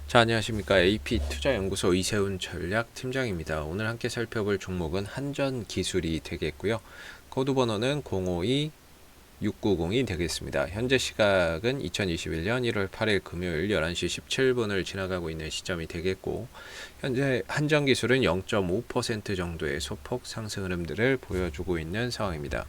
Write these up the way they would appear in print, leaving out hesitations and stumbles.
자, 안녕하십니까. AP투자연구소 이세훈 전략팀장입니다. 오늘 함께 살펴볼 종목은 한전기술이 되겠고요. 코드 번호는 052690이 되겠습니다. 현재 시각은 2021년 1월 8일 금요일 11시 17분을 지나가고 있는 시점이 되겠고, 현재 한전기술은 0.5% 정도의 소폭 상승 흐름들을 보여주고 있는 상황입니다.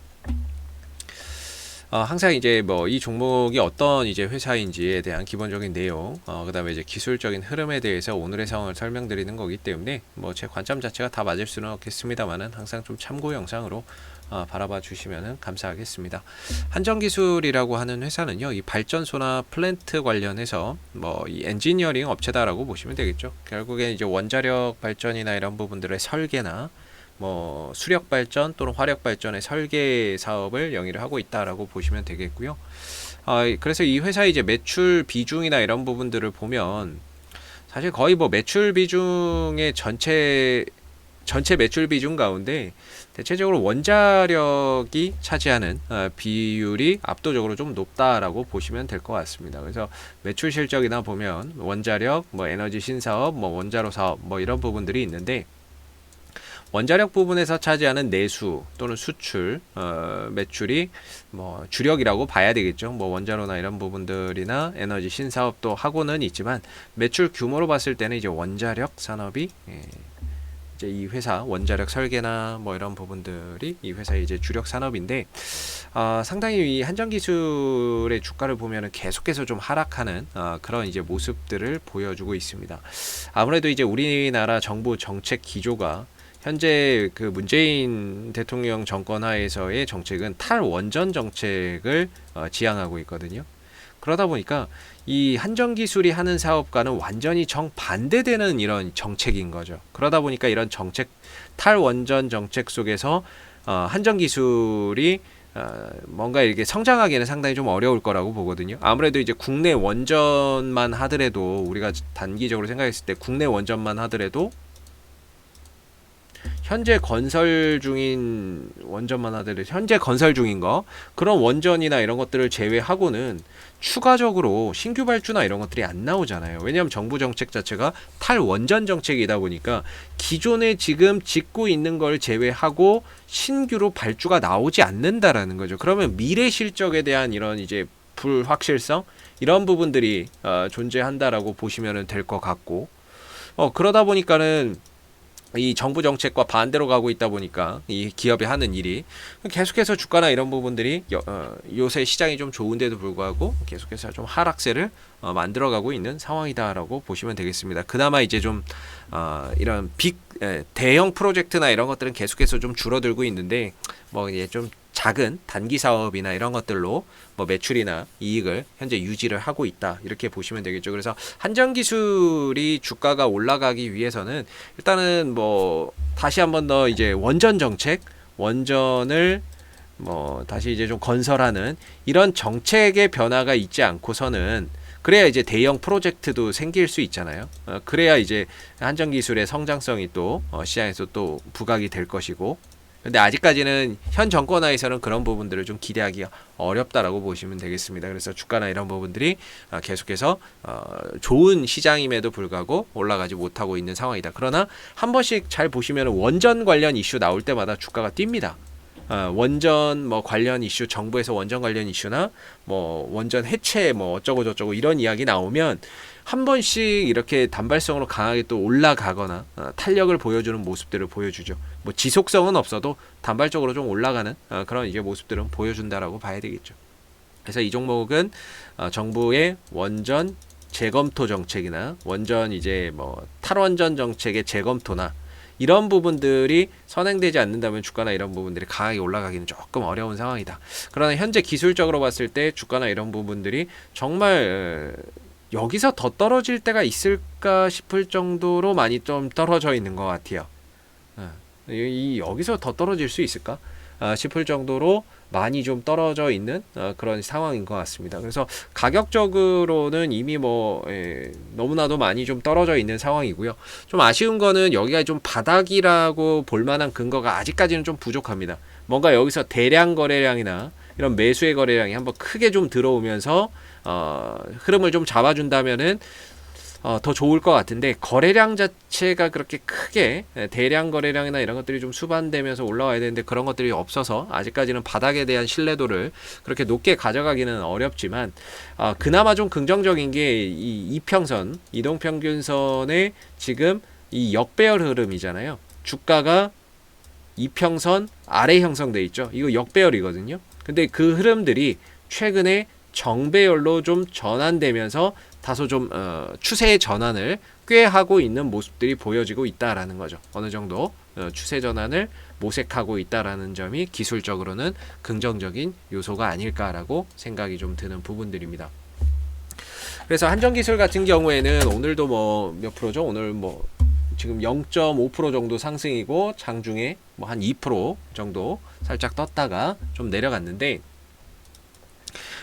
항상 이제 뭐 이 종목이 어떤 이제 회사인지에 대한 기본적인 내용, 그다음에 이제 기술적인 흐름에 대해서 오늘의 상황을 설명드리는 거기 때문에 뭐 제 관점 자체가 다 맞을 수는 없겠습니다만은 항상 좀 참고 영상으로 바라봐 주시면 감사하겠습니다. 한전기술이라고 하는 회사는요, 이 발전소나 플랜트 관련해서 뭐 이 엔지니어링 업체다라고 보시면 되겠죠. 결국엔 이제 원자력 발전이나 이런 부분들의 설계나 뭐 수력 발전 또는 화력 발전의 설계 사업을 영위를 하고 있다라고 보시면 되겠고요. 그래서 이 회사의 이제 매출 비중이나 이런 부분들을 보면 사실 거의 뭐 매출 비중의 전체 매출 비중 가운데 대체적으로 원자력이 차지하는 비율이 압도적으로 좀 높다라고 보시면 될 것 같습니다. 그래서 매출 실적이나 보면 원자력, 뭐 에너지 신사업, 뭐 원자로 사업, 뭐 이런 부분들이 있는데, 원자력 부분에서 차지하는 내수 또는 수출 매출이 뭐 주력이라고 봐야 되겠죠. 뭐 원자로나 이런 부분들이나 에너지 신사업도 하고는 있지만, 매출 규모로 봤을 때는 이제 원자력 산업이 이제 이 회사 원자력 설계나 뭐 이런 부분들이 이 회사의 이제 주력 산업인데, 상당히 이 한전기술의 주가를 보면은 계속해서 좀 하락하는 그런 이제 모습들을 보여주고 있습니다. 아무래도 이제 우리나라 정부 정책 기조가 현재 그 문재인 대통령 정권 하에서의 정책은 탈원전 정책을 지향하고 있거든요. 그러다 보니까 이 한전기술이 하는 사업과는 완전히 정반대되는 이런 정책인 거죠. 그러다 보니까 이런 정책, 탈원전 정책 속에서 한전기술이 뭔가 이렇게 성장하기는 상당히 좀 어려울 거라고 보거든요. 아무래도 이제 국내 원전만 하더라도, 우리가 단기적으로 생각했을 때 국내 원전만 하더라도 현재 건설 중인 원전만 하더라도 현재 건설 중인 거, 그런 원전이나 이런 것들을 제외하고는 추가적으로 신규 발주나 이런 것들이 안 나오잖아요. 왜냐하면 정부 정책 자체가 탈원전 정책이다 보니까 기존에 지금 짓고 있는 걸 제외하고 신규로 발주가 나오지 않는다라는 거죠. 그러면 미래 실적에 대한 이런 이제 불확실성, 이런 부분들이 존재한다라고 보시면 될 것 같고, 그러다 보니까는 이 정부 정책과 반대로 가고 있다 보니까 이 기업이 하는 일이 계속해서 주가나 이런 부분들이 요새 시장이 좀 좋은데도 불구하고 계속해서 좀 하락세를 만들어가고 있는 상황이다라고 보시면 되겠습니다. 그나마 이제 좀 이런 대형 프로젝트나 이런 것들은 계속해서 좀 줄어들고 있는데, 뭐 이제 좀 작은 단기 사업이나 이런 것들로 뭐 매출이나 이익을 현재 유지를 하고 있다, 이렇게 보시면 되겠죠. 그래서 한전기술이 주가가 올라가기 위해서는 일단은 뭐 다시 한번 더 이제 원전 정책, 원전을 뭐 다시 이제 좀 건설하는 이런 정책의 변화가 있지 않고서는, 그래야 이제 대형 프로젝트도 생길 수 있잖아요. 그래야 이제 한전기술의 성장성이 또 시장에서 또 부각이 될 것이고, 근데 아직까지는 현 정권 하에서는 그런 부분들을 좀 기대하기가 어렵다라고 보시면 되겠습니다. 그래서 주가나 이런 부분들이 계속해서 좋은 시장임에도 불구하고 올라가지 못하고 있는 상황이다. 그러나 한 번씩 잘 보시면 원전 관련 이슈 나올 때마다 주가가 뜁니다. 원전 뭐 관련 이슈, 정부에서 원전 관련 이슈나 뭐 원전 해체 뭐 어쩌고 저쩌고 이런 이야기 나오면 한 번씩 이렇게 단발성으로 강하게 또 올라가거나 탄력을 보여주는 모습들을 보여주죠. 뭐 지속성은 없어도 단발적으로 좀 올라가는 그런 이제 모습들은 보여준다라고 봐야 되겠죠. 그래서 이 종목은 정부의 원전 재검토 정책이나 원전 이제 뭐 탈원전 정책의 재검토나 이런 부분들이 선행되지 않는다면 주가나 이런 부분들이 강하게 올라가기는 조금 어려운 상황이다. 그러나 현재 기술적으로 봤을 때 주가나 이런 부분들이 정말 여기서 더 떨어질 때가 있을까 싶을 정도로 많이 좀 떨어져 있는 것 같아요. 여기서 더 떨어질 수 있을까 싶을 정도로 많이 좀 떨어져 있는 그런 상황인 것 같습니다. 그래서 가격적으로는 이미 뭐 너무나도 많이 좀 떨어져 있는 상황이고요. 좀 아쉬운 거는 여기가 좀 바닥이라고 볼 만한 근거가 아직까지는 좀 부족합니다. 뭔가 여기서 대량 거래량이나 이런 매수의 거래량이 한번 크게 좀 들어오면서 흐름을 좀 잡아준다면은 더 좋을 것 같은데 거래량 자체가 그렇게 크게 대량 거래량이나 이런 것들이 좀 수반되면서 올라와야 되는데 그런 것들이 없어서 아직까지는 바닥에 대한 신뢰도를 그렇게 높게 가져가기는 어렵지만 그나마 좀 긍정적인 게 이 이평선 이동평균선의 지금 이 역배열 흐름이잖아요. 주가가 이평선 아래 형성돼 있죠. 이거 역배열이거든요. 근데 그 흐름들이 최근에 정배열로 좀 전환되면서 다소 좀 추세의 전환을 꽤 하고 있는 모습들이 보여지고 있다라는 거죠. 어느 정도 추세 전환을 모색하고 있다라는 점이 기술적으로는 긍정적인 요소가 아닐까라고 생각이 좀 드는 부분들입니다. 그래서 한전기술 같은 경우에는 오늘도 뭐 몇 프로죠? 오늘 뭐 지금 0.5% 정도 상승이고 장중에 뭐 한 2% 정도 살짝 떴다가 좀 내려갔는데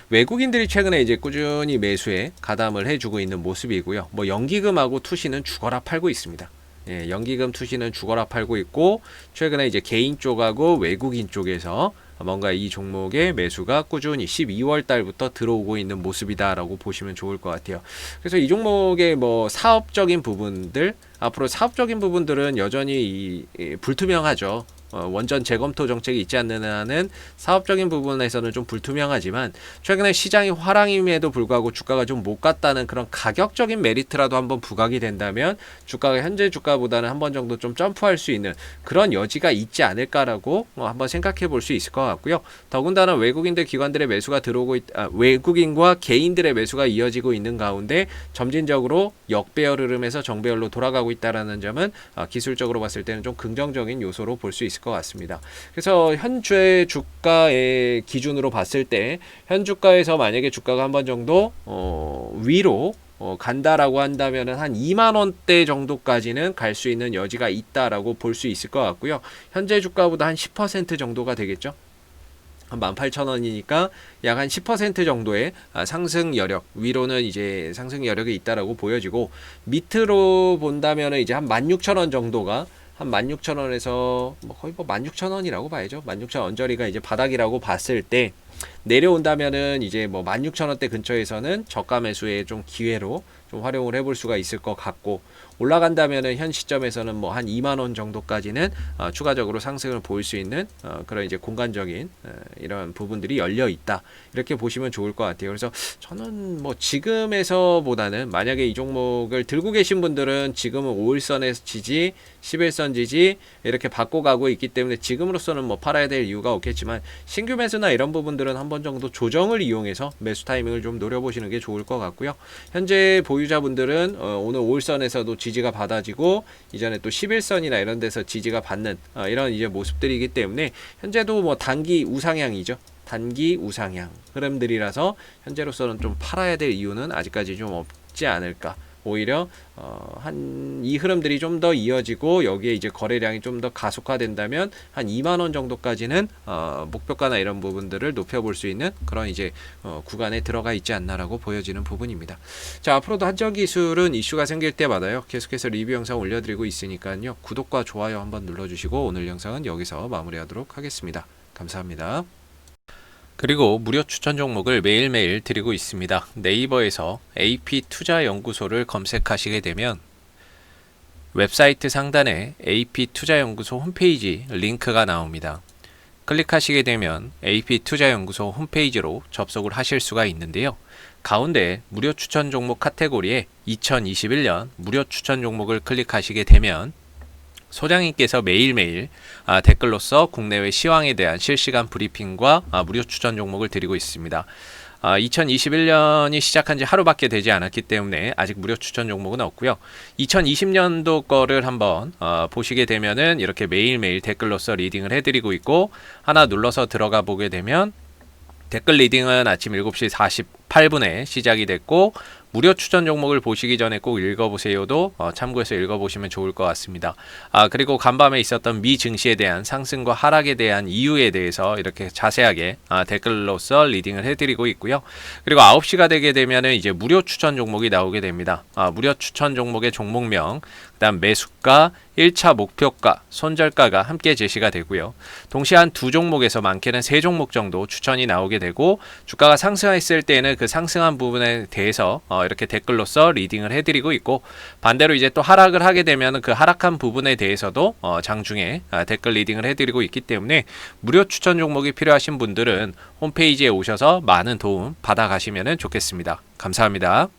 외국인들이 최근에 이제 꾸준히 매수에 가담을 해주고 있는 모습이고요. 뭐 연기금하고 투시는 죽어라 팔고 있습니다. 예, 연기금 투시는 죽어라 팔고 있고 최근에 이제 개인 쪽하고 외국인 쪽에서 뭔가 이 종목의 매수가 꾸준히 12월 달부터 들어오고 있는 모습이다라고 보시면 좋을 것 같아요. 그래서 이 종목의 뭐 사업적인 부분들 앞으로 사업적인 부분들은 여전히 불투명하죠. 원전 재검토 정책이 있지 않는 한은 사업적인 부분에서는 좀 불투명하지만 최근에 시장이 화랑임에도 불구하고 주가가 좀 못 갔다는 그런 가격적인 메리트라도 한번 부각이 된다면 주가가 현재 주가보다는 한 번 정도 좀 점프할 수 있는 그런 여지가 있지 않을까라고 한번 생각해 볼 수 있을 것 같고요. 더군다나 외국인들 기관들의 매수가 들어오고 외국인과 개인들의 매수가 이어지고 있는 가운데 점진적으로 역배열 흐름에서 정배열로 돌아가고 있다라는 점은 기술적으로 봤을 때는 좀 긍정적인 요소로 볼 수 있을 것 같습니다. 그래서 현재 주가의 기준으로 봤을 때 현 주가에서 만약에 주가가 한 번 정도 위로 간다라고 한다면은 한 2만 원대 정도까지는 갈 수 있는 여지가 있다라고 볼 수 있을 것 같고요. 현재 주가보다 한 10% 정도가 되겠죠. 한 18,000원이니까 약 한 10% 정도의 상승 여력, 위로는 이제 상승 여력이 있다라고 보여지고 밑으로 본다면은 이제 한 16,000원 정도가 한 16,000원에서 뭐 거의 뭐 16,000원이라고 봐야죠. 16,000원 언저리가 이제 바닥이라고 봤을 때 내려온다면은 이제 뭐 16,000원대 근처에서는 저가 매수의 좀 기회로 좀 활용을 해볼 수가 있을 것 같고 올라간다면은 현 시점에서는 뭐 한 2만 원 정도까지는 추가적으로 상승을 보일 수 있는 그런 이제 공간적인 이런 부분들이 열려 있다 이렇게 보시면 좋을 것 같아요. 그래서 저는 뭐 지금에서보다는 만약에 이 종목을 들고 계신 분들은 지금은 5일선의 지지, 11선 지지 이렇게 바꿔가고 있기 때문에 지금으로서는 뭐 팔아야 될 이유가 없겠지만 신규 매수나 이런 부분들은 한 번 정도 조정을 이용해서 매수 타이밍을 좀 노려보시는 게 좋을 것 같고요. 현재 보유자분들은 오늘 5일선에서도 지지가 받아지고 이전에 또 11선이나 이런 데서 지지가 받는 이런 이제 모습들이기 때문에 현재도 뭐 단기 우상향이죠. 단기 우상향 흐름들이라서 현재로서는 좀 팔아야 될 이유는 아직까지 좀 없지 않을까. 오히려 이 흐름들이 좀 더 이어지고 여기에 이제 거래량이 좀 더 가속화된다면 한 2만 원 정도까지는 목표가나 이런 부분들을 높여볼 수 있는 그런 이제 구간에 들어가 있지 않나라고 보여지는 부분입니다. 자, 앞으로도 한전기술은 이슈가 생길 때마다요 계속해서 리뷰 영상 올려드리고 있으니까요 구독과 좋아요 한번 눌러주시고 오늘 영상은 여기서 마무리하도록 하겠습니다. 감사합니다. 그리고 무료 추천 종목을 매일매일 드리고 있습니다. 네이버에서 AP투자연구소를 검색하시게 되면 웹사이트 상단에 AP투자연구소 홈페이지 링크가 나옵니다. 클릭하시게 되면 AP투자연구소 홈페이지로 접속을 하실 수가 있는데요. 가운데 무료 추천 종목 카테고리에 2021년 무료 추천 종목을 클릭하시게 되면 소장님께서 매일매일 댓글로서 국내외 시황에 대한 실시간 브리핑과 무료 추천 종목을 드리고 있습니다. 2021년이 시작한 지 하루밖에 되지 않았기 때문에 아직 무료 추천 종목은 없고요. 2020년도 거를 한번 보시게 되면은 이렇게 매일매일 댓글로서 리딩을 해드리고 있고 하나 눌러서 들어가 보게 되면 댓글 리딩은 아침 7시 48분에 시작이 됐고 무료 추천 종목을 보시기 전에 꼭 읽어보세요도 참고해서 읽어보시면 좋을 것 같습니다. 그리고 간밤에 있었던 미 증시에 대한 상승과 하락에 대한 이유에 대해서 이렇게 자세하게 댓글로서 리딩을 해드리고 있고요. 그리고 9시가 되게 되면은 이제 무료 추천 종목이 나오게 됩니다. 무료 추천 종목의 종목명 그다음 매수가, 1차 목표가, 손절가가 함께 제시가 되고요. 동시에 한 두 종목에서 많게는 세 종목 정도 추천이 나오게 되고 주가가 상승했을 때는 그 상승한 부분에 대해서 이렇게 댓글로서 리딩을 해드리고 있고 반대로 이제 또 하락을 하게 되면 그 하락한 부분에 대해서도 장중에 댓글 리딩을 해드리고 있기 때문에 무료 추천 종목이 필요하신 분들은 홈페이지에 오셔서 많은 도움 받아가시면 좋겠습니다. 감사합니다.